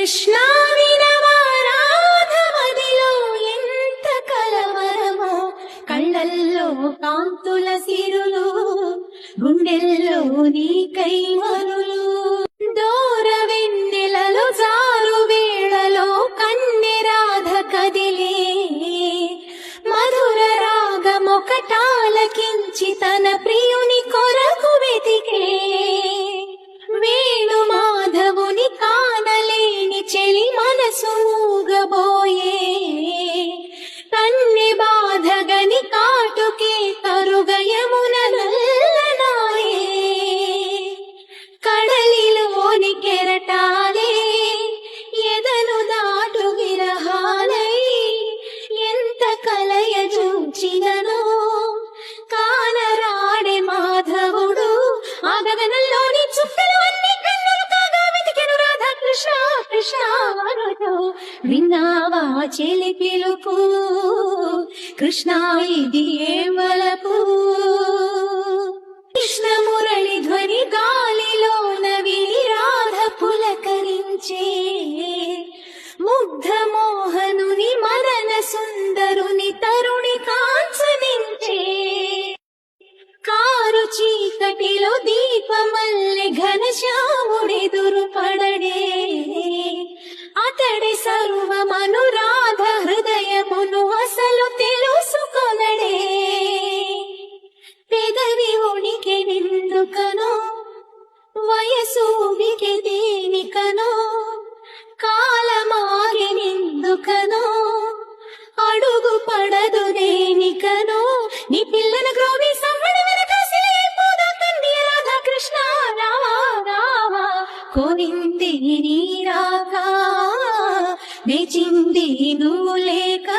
కృష్ణా వినవా రాధమదిలో ఎంత కలవరమో, కళ్ళల్లో కాంతుల సిరులు, గుండెల్లో నీకై మరులు. దూర వెన్నెలలో జారు వేళలో కన్నె రాధ కదిలే, మధుర రాగమొకటాలకించి తన ప్రియుని కొరకు వెతికే. వేణు మాధవుని కానలేని చెలి మనసు మూగబోయే, కన్నె బాధగని కాటుకే కరుగయమున నల్లనాయే. కడలిలోని కెరటాలే ఎదను దాటు విరహాలై, ఎంత కలయ చూచిననో కానరాడే మాధవుడు. ఆ గగనంలోని చుక్కలు అన్ని కన్నులు కాగా వెతికెను రాధా కృష్ణ కృష్ణ అనుతూ. విన్నావా చెలి పిలుపు, కృష్ణ ఇది ఏ వలపు. కృష్ణ మురళి ధ్వని గాలిలోన విని రాధ పులకరించే, ముగ్ధ మోహనుని మదన సుందరుని తరుణి కాంచనించే. కారు చీకటిలో దీపమల్లె ఘనశ్యాముడెదురు పడడే, అతడి సర్వమను రాధ హృదయమును అసలు తెలుసుకొనడే. పెదవి ఉనికి నిందుకనో, వయసు ఉనికి దేనికనో, కాలమాగి నిందుకనో, అడుగు పడదు దేనికనో. నీ పిల్లల గ్రోవి సవ్వడ వెనకాసిలే పోదా కన్ని రాధా కృష్ణ రావా రావా. కోరింది నీ రాగా, వేచింది నువ్వు లేక.